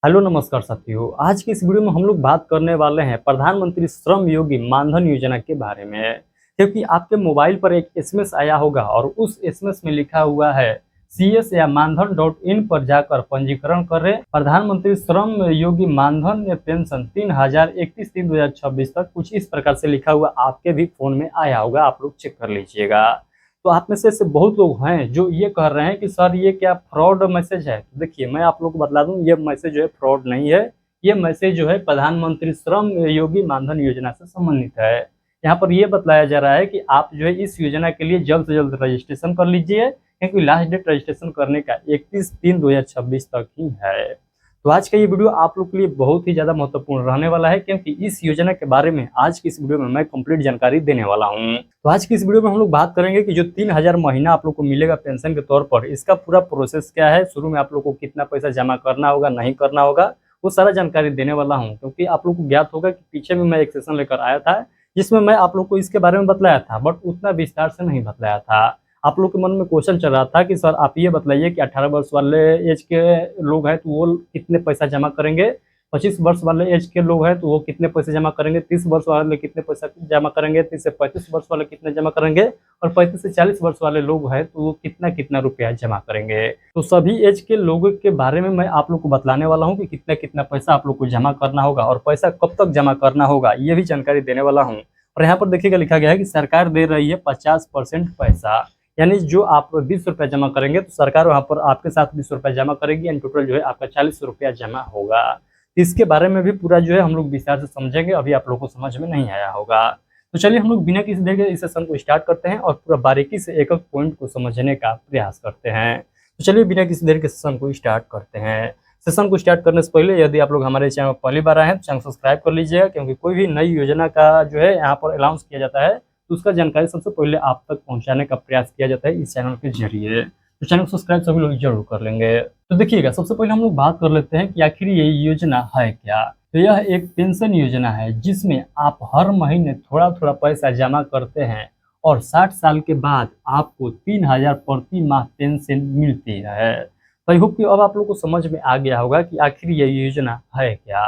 Hello नमस्कार साथियों। आज की इस वीडियो में हम लोग बात करने वाले हैं प्रधानमंत्री श्रम योगी मानधन योजना के बारे में। क्योंकि आपके मोबाइल पर एक एसएमएस आया होगा और उस एसएमएस में लिखा हुआ है CS या मानधन.in पर जाकर पंजीकरण करें। प्रधानमंत्री श्रम योगी मानधन पेंशन 3031-3/2026 तक कुछ इस प्रकार से लिखा हुआ आपके भी फोन में आया होगा, आप लोग चेक कर लीजिएगा। तो आप में से ऐसे बहुत लोग हैं जो ये कह रहे हैं कि सर ये क्या फ्रॉड मैसेज है। तो देखिए, मैं आप लोग को बता दूं, ये मैसेज जो है फ्रॉड नहीं है। ये मैसेज जो है प्रधानमंत्री श्रम योगी मानधन योजना से संबंधित है। यहाँ पर ये बतलाया जा रहा है कि आप जो है इस योजना के लिए जल्द से जल्द रजिस्ट्रेशन कर लीजिए, क्योंकि लास्ट डेट रजिस्ट्रेशन करने का 31/3/2026 तक ही है। तो आज का ये वीडियो आप लोग के लिए बहुत ही ज़्यादा महत्वपूर्ण रहने वाला है, क्योंकि इस योजना के बारे में आज की इस वीडियो में मैं कंप्लीट जानकारी देने वाला हूँ। तो आज की इस वीडियो में हम लोग बात करेंगे कि जो 3000 महीना आप लोग को मिलेगा पेंशन के तौर पर, इसका पूरा प्रोसेस क्या है, शुरू में आप लोग को कितना पैसा जमा करना होगा, नहीं करना होगा, वो सारा जानकारी देने वाला हूँ। क्योंकि आप लोग को ज्ञात होगा कि पीछे में मैं एक सेशन लेकर आया था जिसमें मैं आप लोग को इसके बारे में बतलाया था, बट उतना विस्तार से नहीं बतलाया था। आप लोग के मन में क्वेश्चन चल रहा था कि सर आप ये बतलाइए कि 18 वर्ष वाले एज के लोग हैं तो वो कितने पैसा जमा करेंगे, 25 वर्ष वाले एज के लोग हैं तो वो कितने पैसे जमा करेंगे, 30 वर्ष वाले कितने पैसा जमा करेंगे, 30 से 35 वर्ष वाले कितने जमा करेंगे, और 35 से 40 वर्ष वाले लोग हैं तो वो कितना कितना रुपया जमा करेंगे। तो सभी एज के लोगों के बारे में मैं आप लोग को बतलाने वाला हूँ कि कितना कितना पैसा आप लोग को जमा करना होगा और पैसा कब तक जमा करना होगा, ये भी जानकारी देने वाला हूँ। और यहाँ पर देखिएगा लिखा गया है कि सरकार दे रही है 50% पैसा, यानी जो आप 20 रुपया जमा करेंगे तो सरकार वहाँ पर आपके साथ 20 रुपया जमा करेगी, यानी टोटल जो है आपका 40 रुपया जमा होगा। इसके बारे में भी पूरा जो है हम लोग विस्तार से समझेंगे, अभी आप लोगों को समझ में नहीं आया होगा। तो चलिए हम लोग बिना किसी देर के इस सेशन को स्टार्ट करते हैं और पूरा बारीकी से एक एक पॉइंट को समझने का प्रयास करते हैं। तो चलिए बिना किसी देर के सेशन को स्टार्ट करते हैं। सेशन को स्टार्ट करने से पहले यदि आप लोग हमारे चैनल पर पहली बार आए हैं तो चैनल सब्सक्राइब कर लीजिएगा, क्योंकि कोई भी नई योजना का जो है यहाँ पर अनाउंस किया जाता है तो उसका जानकारी सबसे पहले आप तक पहुंचाने का प्रयास किया जाता है इस चैनल के जरिए। तो चैनल को सब्सक्राइब सभी लोग जरूर कर लेंगे। तो देखिएगा, सबसे पहले हम लोग बात कर लेते हैं कि आखिर ये योजना है क्या। तो यह एक पेंशन योजना है जिसमें आप हर महीने थोड़ा थोड़ा पैसा जमा करते हैं और 60 साल के बाद आपको 3000 प्रति माह पेंशन मिलती है। तो आई होप कि अब आप लोग को समझ में आ गया होगा कि आखिर ये योजना है क्या।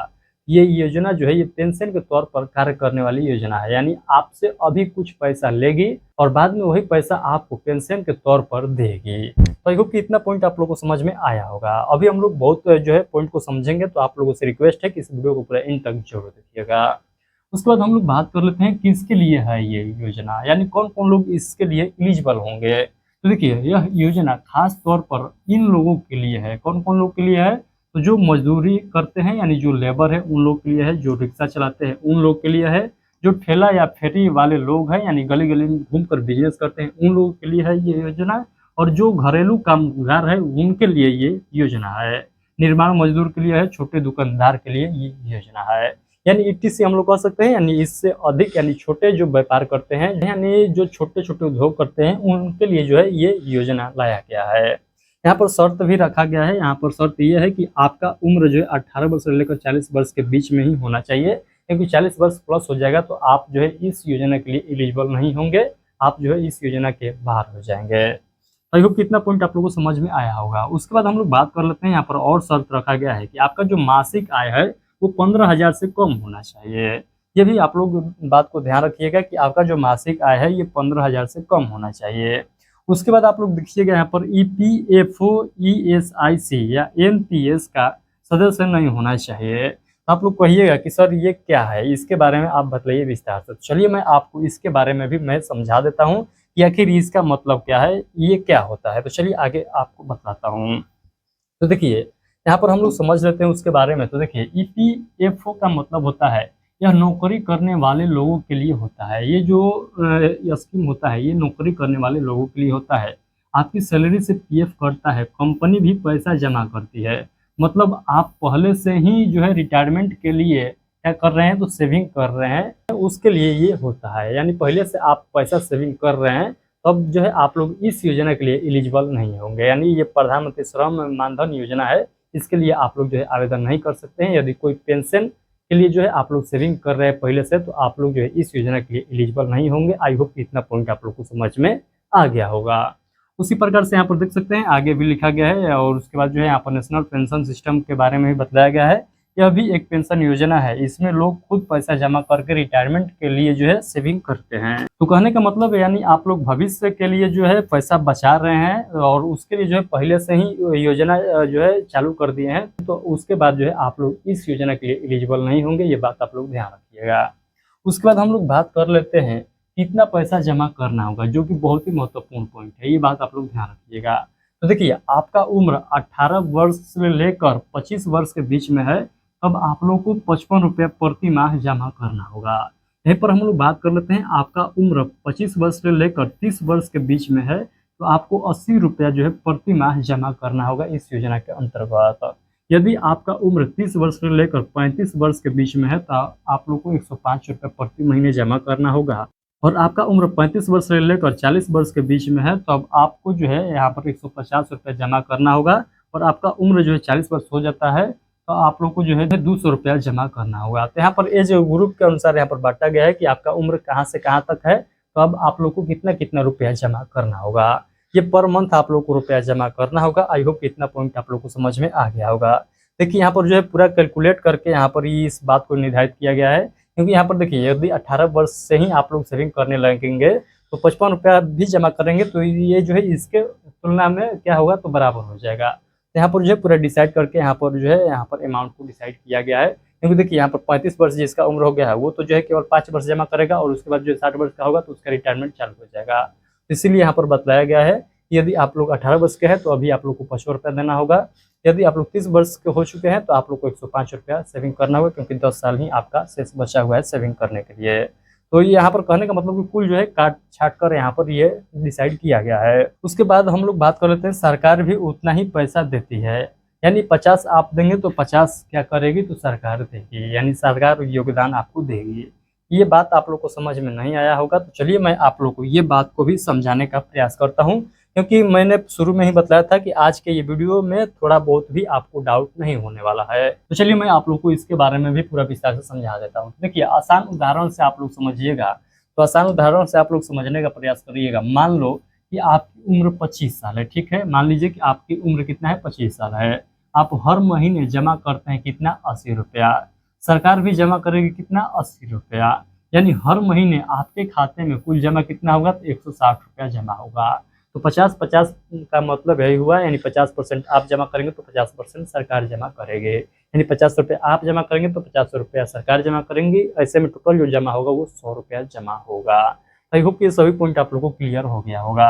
ये योजना जो है ये पेंशन के तौर पर कार्य करने वाली योजना है, यानी आपसे अभी कुछ पैसा लेगी और बाद में वही पैसा आपको पेंशन के तौर पर देगी। तो आई होप कि इतना पॉइंट आप लोगों को समझ में आया होगा। अभी हम लोग बहुत जो है पॉइंट को समझेंगे, तो आप लोगों से रिक्वेस्ट है कि इस वीडियो को पूरा इन तक जरूर देखिएगा। उसके बाद हम लोग बात कर लेते हैं किसके लिए है ये योजना, यानी कौन कौन लोग इसके लिए एलिजिबल होंगे। तो देखिए, यह योजना खास तौर पर इन लोगों के लिए है। कौन कौन लोग के लिए है? तो जो मजदूरी करते हैं यानी जो लेबर है उन लोग के लिए है, जो रिक्शा चलाते हैं उन लोग के लिए है, जो ठेला या फेरी वाले लोग हैं यानी गली गली में घूमकर बिजनेस करते हैं उन लोगों के लिए है ये योजना, और जो घरेलू कामगार है उनके लिए ये योजना है। निर्माण मजदूर के लिए है, छोटे दुकानदार के लिए ये योजना है। यानी 80 से हम लोग कह सकते हैं, यानी इससे अधिक यानी छोटे जो व्यापार करते हैं यानी जो छोटे छोटे उद्योग करते हैं उनके लिए जो है ये योजना लाया गया है। यहाँ पर शर्त भी रखा गया है। यहाँ पर शर्त ये है कि आपका उम्र जो है 18 वर्ष से लेकर 40 वर्ष के बीच में ही होना चाहिए, क्योंकि 40 वर्ष प्लस हो जाएगा तो आप जो है इस योजना के लिए एलिजिबल नहीं होंगे, आप जो है इस योजना के बाहर हो जाएंगे। आई होप कितना पॉइंट आप लोगों को समझ में आया होगा। उसके बाद हम लोग बात कर लेते हैं, यहाँ पर और शर्त रखा गया है कि आपका जो मासिक आय है वो 15,000 से कम होना चाहिए। ये भी आप लोग बात को ध्यान रखिएगा कि आपका जो मासिक आय है ये 15,000 से कम होना चाहिए। उसके बाद आप लोग देखिएगा यहाँ पर EPFO ESIC या NPS का सदस्य नहीं होना चाहिए। तो आप लोग कहिएगा कि सर ये क्या है, इसके बारे में आप बताइए विस्तार से। चलिए मैं आपको इसके बारे में भी मैं समझा देता हूँ कि आखिर इसका मतलब क्या है, ये क्या होता है। तो चलिए आगे आपको बताता हूँ। तो देखिए, यहाँ पर हम लोग समझ लेते हैं उसके बारे में। तो देखिए, EPFO का मतलब होता है यह नौकरी करने वाले लोगों के लिए होता है। ये जो स्कीम होता है ये नौकरी करने वाले लोगों के लिए होता है। आपकी सैलरी से PF कटता है, कंपनी भी पैसा जमा करती है। मतलब आप पहले से ही जो है रिटायरमेंट के लिए क्या कर रहे हैं, तो सेविंग कर रहे हैं, उसके लिए ये होता है। यानी पहले से आप पैसा सेविंग कर रहे हैं, तब जो है आप लोग इस योजना के लिए एलिजिबल नहीं होंगे। यानी ये प्रधानमंत्री श्रम मानधन योजना है, इसके लिए आप लोग जो है आवेदन नहीं कर सकते हैं। यदि कोई पेंशन के लिए जो है आप लोग सेविंग कर रहे हैं पहले से, तो आप लोग जो है इस योजना के लिए एलिजिबल नहीं होंगे। आई होप इतना पॉइंट आप लोग को समझ में आ गया होगा। उसी प्रकार से यहाँ पर देख सकते हैं आगे भी लिखा गया है, और उसके बाद जो है यहाँ पर नेशनल पेंशन सिस्टम के बारे में भी बताया गया है। यह भी एक पेंशन योजना है, इसमें लोग खुद पैसा जमा करके रिटायरमेंट के लिए जो है सेविंग करते हैं। तो कहने का मतलब है यानी आप लोग भविष्य के लिए जो है पैसा बचा रहे हैं, और उसके लिए जो है पहले से ही योजना जो है चालू कर दिए हैं, तो उसके बाद जो है आप लोग इस योजना के लिए एलिजिबल नहीं होंगे, ये बात आप लोग ध्यान रखिएगा। उसके बाद हम लोग बात कर लेते हैं कितना पैसा जमा करना होगा, जो कि बहुत ही महत्वपूर्ण पॉइंट है, ये बात आप लोग ध्यान रखिएगा। तो देखिए, आपका उम्र 18 वर्ष से लेकर 25 वर्ष के बीच में है, तब आप लोग को 55 रुपये प्रति माह जमा करना होगा। यहीं पर हम लोग बात कर लेते हैं, आपका उम्र 25 वर्ष से लेकर 30 वर्ष के बीच में है, तो आपको 80 रुपया जो है प्रति माह जमा करना होगा इस योजना के अंतर्गत। यदि आपका उम्र 30 वर्ष से लेकर 35 वर्ष के बीच में है, तो आप लोग को 105 रुपये प्रति महीने जमा करना होगा। और आपका उम्र 35 वर्ष से लेकर 40 वर्ष के बीच में है, तो अब आपको जो है यहाँ पर 150 रुपये जमा करना होगा। और आपका उम्र जो है 40 वर्ष हो जाता है, तो आप लोग को जो है 200 रुपया जमा करना होगा। तो यहाँ पर एज ग्रुप के अनुसार यहाँ पर बांटा गया है कि आपका उम्र कहाँ से कहाँ तक है, तो अब आप लोग को कितना कितना रुपया जमा करना होगा। ये पर मंथ आप लोग को रुपया जमा करना होगा। आई होप इतना पॉइंट आप लोग को समझ में आ गया होगा। देखिए, यहाँ पर जो है पूरा कैलकुलेट करके यहाँ पर इस बात को निर्धारित किया गया है, क्योंकि यहाँ पर देखिए, यदि 18 वर्ष से ही आप लोग सेविंग करने लगेंगे तो 55 रुपया भी जमा करेंगे, तो ये जो है इसके तुलना में क्या होगा, तो बराबर हो जाएगा। तो यहाँ पर जो है पूरा डिसाइड करके यहाँ पर जो है यहाँ पर अमाउंट को डिसाइड किया गया है। क्योंकि देखिए, यहाँ पर 35 वर्ष जिसका उम्र हो गया है, वो तो जो है केवल 5 वर्ष जमा करेगा, और उसके बाद जो 60 वर्ष का होगा तो उसका रिटायरमेंट चालू हो जाएगा। इसीलिए यहाँ पर बताया गया है कि यदि आप लोग 18 वर्ष के हैं तो अभी आप लोग को 55 रुपया देना होगा। यदि आप लोग 30 वर्ष के हो चुके हैं तो आप लोग को 105 रुपया सेविंग करना होगा, क्योंकि 10 साल ही आपका शेष बचा हुआ है सेविंग करने के लिए। तो ये यहाँ पर कहने का मतलब कि कुल जो है काट छाट कर यहाँ पर ये डिसाइड किया गया है। उसके बाद हम लोग बात कर लेते हैं, सरकार भी उतना ही पैसा देती है, यानी 50 आप देंगे तो 50 क्या करेगी, तो सरकार देगी, यानी सरकार योगदान आपको देगी। ये बात आप लोग को समझ में नहीं आया होगा, तो चलिए मैं आप लोग को ये बात को भी समझाने का प्रयास करता हूँ, क्योंकि मैंने शुरू में ही बताया था कि आज के ये वीडियो में थोड़ा बहुत भी आपको डाउट नहीं होने वाला है। तो चलिए मैं आप लोग को इसके बारे में भी पूरा विस्तार से समझा देता हूँ। देखिए, आसान उदाहरण से आप लोग समझिएगा, तो आसान उदाहरण से आप लोग समझने का प्रयास करिएगा। मान लो कि आपकी उम्र 25 साल है, ठीक है, मान लीजिए कि आपकी उम्र कितना है, 25 साल है। आप हर महीने जमा करते हैं कितना, 80 रुपया। सरकार भी जमा करेगी कितना, 80 रुपया, यानी हर महीने आपके खाते में कुल जमा कितना होगा, तो 160 रुपया जमा होगा। तो 50-50 का मतलब यही हुआ, यानी 50% आप जमा करेंगे तो 50% सरकार जमा करेंगे, यानी 50 रुपये आप जमा करेंगे तो 50 रुपया सरकार जमा करेंगी। ऐसे में टोटल जो जमा होगा वो 100 रुपया जमा होगा। आई होप ये सभी पॉइंट आप लोगों को क्लियर हो गया होगा।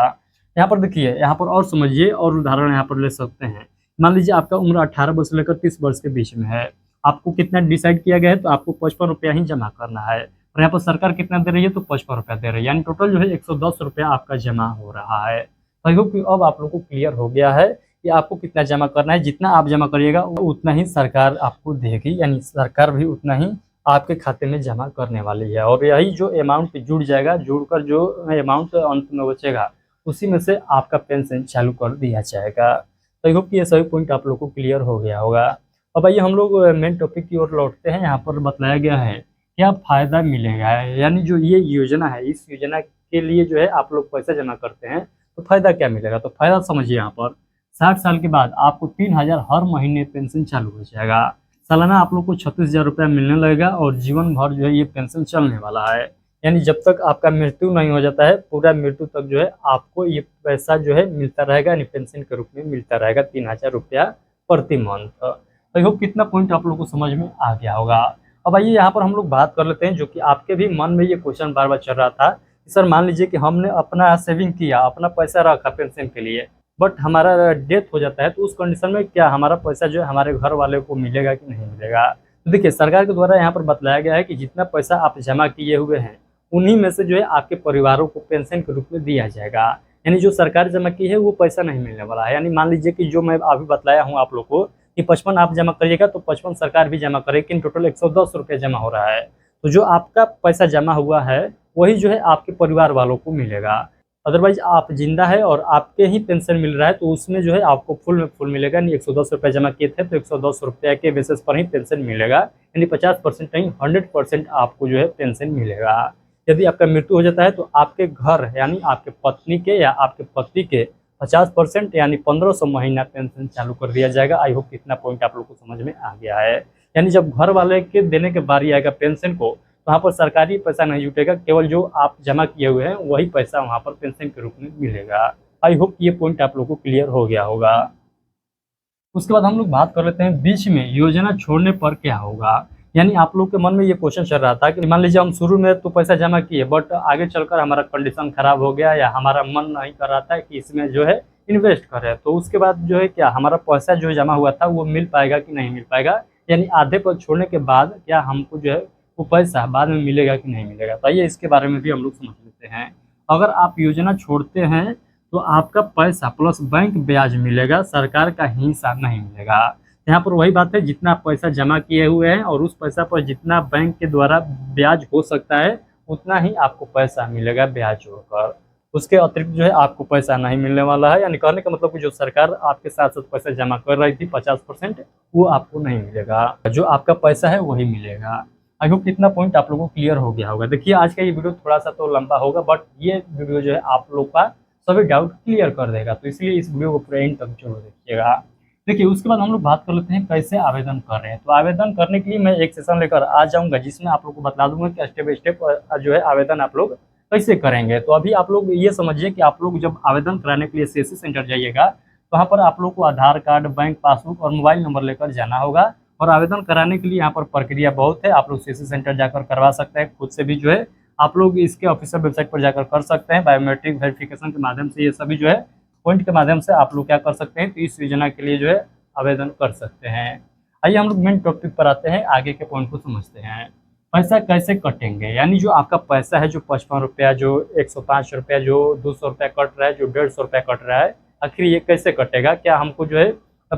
यहाँ पर देखिए, यहाँ पर और समझिए, और उदाहरण यहाँ पर ले सकते हैं। मान लीजिए आपका उम्र 18 वर्ष से लेकर 30 वर्ष के बीच में है, आपको कितना डिसाइड किया गया है, तो आपको 55 रुपया ही जमा करना है। और यहाँ पर सरकार कितना दे रही है, तो 55 रुपया दे रही है, यानी टोटल जो है 110 रुपया आपका जमा हो रहा है। आई होप कि अब आप लोग को क्लियर हो गया है कि आपको कितना जमा करना है। जितना आप जमा करिएगा उतना ही सरकार आपको देगी, यानी सरकार भी उतना ही आपके खाते में जमा करने वाली है। और यही जो अमाउंट जुड़ जाएगा, जुड़कर जो अमाउंट अंत में बचेगा, उसी में से आपका पेंशन चालू कर दिया जाएगा। तो आई होप कि ये सभी पॉइंट आप लोग को क्लियर हो गया होगा। अब आइए हम लोग मेन टॉपिक की ओर लौटते हैं। यहाँ पर बताया गया है क्या फ़ायदा मिलेगा, यानी जो ये योजना है, इस योजना के लिए जो है आप लोग पैसा जमा करते हैं तो फ़ायदा क्या मिलेगा। तो फ़ायदा समझिए, यहाँ पर 60 साल के बाद आपको 3000 हर महीने पेंशन चालू हो जाएगा। सालाना आप लोग को 36,000 रुपया मिलने लगेगा, और जीवन भर जो है ये पेंशन चलने वाला है, यानी जब तक आपका मृत्यु नहीं हो जाता है, पूरा मृत्यु तक जो है आपको ये पैसा जो है मिलता रहेगा, यानी पेंशन के रूप में मिलता रहेगा 3000 रुपया प्रति मंथ। आई होप कितना पॉइंट आप लोग को समझ में आ गया होगा। अब आइए यहाँ पर हम लोग बात कर लेते हैं, जो कि आपके भी मन में ये क्वेश्चन बार बार चल रहा था कि सर मान लीजिए कि हमने अपना सेविंग किया, अपना पैसा रखा पेंशन के लिए, बट हमारा डेथ हो जाता है, तो उस कंडीशन में क्या हमारा पैसा जो है हमारे घर वाले को मिलेगा कि नहीं मिलेगा। तो देखिए, सरकार के द्वारा यहाँ पर बताया गया है कि जितना पैसा आप जमा किए हुए हैं, उन्हीं में से जो है आपके परिवारों को पेंशन के रूप में दिया जाएगा। यानी जो सरकार जमा की है वो पैसा नहीं मिलने वाला है। यानी मान लीजिए कि जो मैं अभी बताया हूँ आप लोग को कि 55 आप जमा करिएगा तो 55 सरकार भी जमा करेगी, लेकिन टोटल 110 रुपये जमा हो रहा है। तो जो आपका पैसा जमा हुआ है वही जो है आपके परिवार वालों को मिलेगा। अदरवाइज आप जिंदा है और आपके ही पेंशन मिल रहा है, तो उसमें जो है आपको फुल में फुल मिलेगा। नहीं 110 रुपये जमा किए थे तो 110 रुपये के बेसिस पर ही पेंशन मिलेगा, यानी 50% नहीं 100% आपको जो है पेंशन मिलेगा। यदि आपका मृत्यु हो जाता है तो आपके घर यानी आपके पत्नी के या आपके पति के 50% यानी 1500 महीना पेंशन चालू कर दिया जाएगा। आई होप कितना पॉइंट आप लोग को समझ में आ गया है। यानी जब घर वाले के देने के बारी आएगा पेंशन को, तो वहाँ पर सरकारी पैसा नहीं जुटेगा, केवल जो आप जमा किए हुए हैं वही पैसा वहाँ पर पेंशन के रूप में मिलेगा। आई होप ये पॉइंट आप लोग को क्लियर हो गया होगा। उसके बाद हम लोग बात कर लेते हैं बीच में योजना छोड़ने पर क्या होगा। यानी आप लोग के मन में ये क्वेश्चन चल रहा था कि मान लीजिए हम शुरू में तो पैसा जमा किए, बट आगे चलकर हमारा कंडीशन खराब हो गया या हमारा मन नहीं कर रहा था कि इसमें जो है इन्वेस्ट करें, तो उसके बाद जो है क्या हमारा पैसा जो जमा हुआ था वो मिल पाएगा कि नहीं मिल पाएगा। यानी आधे पर छोड़ने के बाद क्या हमको जो है वो पैसा बाद में मिलेगा कि नहीं मिलेगा। तो आइए इसके बारे में भी हम लोग समझ लेते हैं। अगर आप योजना छोड़ते हैं तो आपका पैसा प्लस बैंक ब्याज मिलेगा, सरकार का हिस्सा नहीं मिलेगा। यहाँ पर वही बात है, जितना आप पैसा जमा किए हुए हैं और उस पैसा पर जितना बैंक के द्वारा ब्याज हो सकता है उतना ही आपको पैसा मिलेगा ब्याज जोड़कर। उसके अतिरिक्त जो है आपको पैसा नहीं मिलने वाला है। यानी कहने का मतलब कि जो सरकार आपके साथ साथ पैसा जमा कर रही थी 50%, वो आपको नहीं मिलेगा, जो आपका पैसा है वही मिलेगा। आई होप कितना पॉइंट आप लोगों को क्लियर हो गया होगा। देखिए आज का ये वीडियो थोड़ा सा तो लंबा होगा, बट ये वीडियो जो है आप लोग का सभी डाउट क्लियर कर देगा, तो इसलिए इस वीडियो को पूरा एंड तक जरूर देखिएगा। देखिए उसके बाद हम लोग बात कर लेते हैं कैसे आवेदन कर रहे हैं। तो आवेदन करने के लिए मैं एक सेशन लेकर आ जाऊंगा जिसमें आप लोग को बता दूंगा कि स्टेप बाय स्टेप जो है आवेदन आप लोग कैसे करेंगे। तो अभी आप लोग ये समझिए कि आप लोग जब आवेदन कराने के लिए सीएससी सेंटर जाइएगा तो वहाँ पर आप लोग को आधार कार्ड, बैंक पासबुक और मोबाइल नंबर लेकर जाना होगा। और आवेदन कराने के लिए यहाँ पर प्रक्रिया बहुत है, आप लोग सीएससी सेंटर जाकर करवा सकते हैं, खुद से भी जो है आप लोग इसके ऑफिशियल वेबसाइट पर जाकर कर सकते हैं। बायोमेट्रिक वेरिफिकेशन के माध्यम से ये सभी जो है पॉइंट के माध्यम से आप लोग क्या कर सकते हैं, तो इस योजना के लिए जो है आवेदन कर सकते हैं। आइए हम लोग मेन टॉपिक पर आते हैं, आगे के पॉइंट को समझते हैं। पैसा कैसे कटेंगे, यानी जो आपका पैसा है जो 55 रुपया, जो 105 रुपया, जो 200 रुपया कट रहा है, जो 150 रुपया कट रहा है, आखिर ये कैसे कटेगा। क्या हमको जो है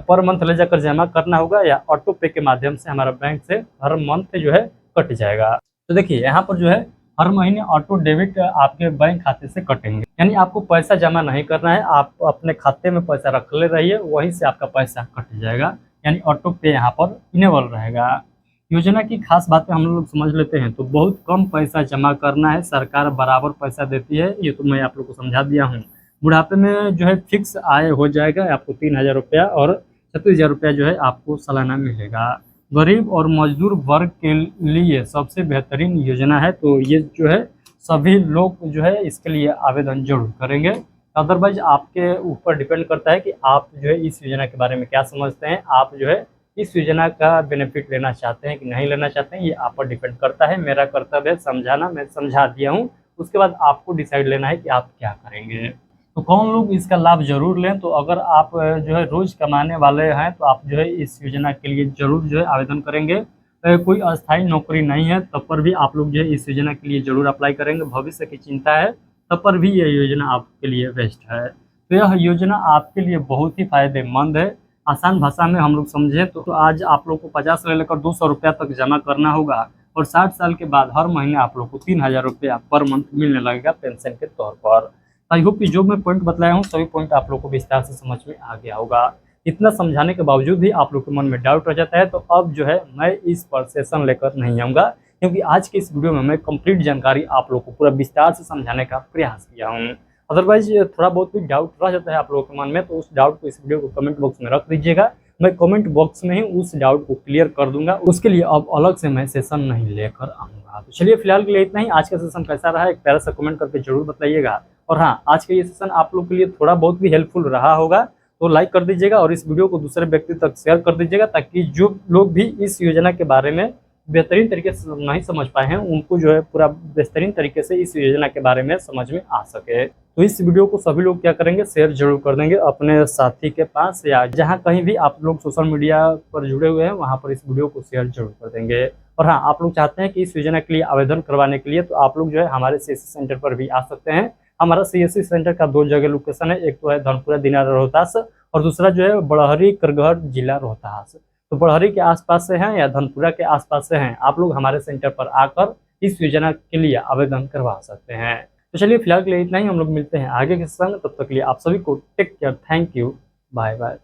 पर मंथ ले जाकर जमा करना होगा या ऑटो पे के माध्यम से हमारा बैंक से हर मंथ जो है कट जाएगा। तो देखिए यहाँ पर जो है हर महीने ऑटो डेबिट आपके बैंक खाते से कटेंगे। यानी आपको पैसा जमा नहीं करना है, आप अपने खाते में पैसा रख ले रहिए, वहीं से आपका पैसा कट जाएगा। यानी ऑटो पे यहाँ पर इनेबल रहेगा। योजना की खास बातें हम लोग समझ लेते हैं। तो बहुत कम पैसा जमा करना है, सरकार बराबर पैसा देती है, ये तो मैं आप लोग को समझा दिया हूँ। बुढ़ापे में जो है फिक्स आय हो जाएगा, आपको 3000 रुपया और 36,000 रुपया जो है आपको सालाना मिलेगा। गरीब और मजदूर वर्ग के लिए सबसे बेहतरीन योजना है, तो ये जो है सभी लोग जो है इसके लिए आवेदन जरूर करेंगे। अदरवाइज आपके ऊपर डिपेंड करता है कि आप जो है इस योजना के बारे में क्या समझते हैं, आप जो है इस योजना का बेनिफिट लेना चाहते हैं कि नहीं लेना चाहते हैं, ये आप पर डिपेंड करता है। मेरा कर्तव्य है समझाना, मैं समझा दिया हूँ, उसके बाद आपको डिसाइड लेना है कि आप क्या करेंगे। तो कौन लोग इसका लाभ जरूर लें, तो अगर आप जो है रोज कमाने वाले हैं तो आप जो है इस योजना के लिए जरूर जो है आवेदन करेंगे। कोई अस्थायी नौकरी नहीं है तब पर भी आप लोग जो है इस योजना के लिए जरूर अप्लाई करेंगे। भविष्य की चिंता है तब पर भी यह योजना आपके लिए बेस्ट है। तो यह योजना आपके लिए बहुत ही फायदेमंद है। आसान भाषा में हम लोग समझें तो आज आप लोग को 50 से लेकर 200 रुपया तक जमा करना होगा और 60 साल के बाद हर महीने आप लोग को 3000 रुपया पर मंथ मिलने लगेगा पेंशन के तौर पर। आई होप कि जो मैं पॉइंट बताया हूँ सभी पॉइंट आप लोग को विस्तार से समझ में आ गया होगा। इतना समझाने के बावजूद भी आप लोग के मन में डाउट रह जाता है, तो अब जो है मैं इस पर सेशन लेकर नहीं आऊँगा, क्योंकि आज के इस वीडियो में मैं कंप्लीट जानकारी आप लोग को पूरा विस्तार से समझाने का प्रयास किया हूँ। अदरवाइज थोड़ा बहुत भी डाउट रह जाता है आप लोगों के मन में, तो उस डाउट को इस वीडियो को कमेंट बॉक्स में रख दीजिएगा। मैं कमेंट बॉक्स में ही उस डाउट को क्लियर कर दूंगा, उसके लिए अब अलग से मैं सेशन नहीं लेकर आऊँगा। तो चलिए फिलहाल के लिए इतना ही। आज का सेशन कैसा रहा एक प्यारा सा कमेंट करके जरूर बताइएगा। और हाँ, आज का ये सेशन आप लोग के लिए थोड़ा बहुत भी हेल्पफुल रहा होगा तो लाइक कर दीजिएगा और इस वीडियो को दूसरे व्यक्ति तक शेयर कर दीजिएगा, ताकि जो लोग भी इस योजना के बारे में बेहतरीन तरीके से नहीं समझ पाए हैं उनको जो है पूरा बेहतरीन तरीके से इस योजना के बारे में समझ में आ सके। तो इस वीडियो को सभी लोग क्या करेंगे, शेयर जरूर कर देंगे अपने साथी के पास, या जहाँ कहीं भी आप लोग सोशल मीडिया पर जुड़े हुए हैं वहाँ पर इस वीडियो को शेयर जरूर कर देंगे। और हाँ, आप लोग चाहते हैं कि इस योजना के लिए आवेदन करवाने के लिए तो आप लोग जो है हमारे सीएससी सेंटर पर भी आ सकते हैं। हमारा सीएससी सेंटर का 2 जगह लोकेशन है, एक तो है धनपुरा दिनारा रोहतास और दूसरा जो है बड़हरी करगहर जिला रोहतास। तो बड़हरी के आसपास से हैं या धनपुरा के आसपास से हैं, आप लोग हमारे सेंटर पर आकर इस योजना के लिए आवेदन करवा सकते हैं। तो चलिए फिलहाल के लिए इतना ही, हम लोग मिलते हैं आगे के संग। तब तक के लिए आप सभी को take care, thank you, bye bye.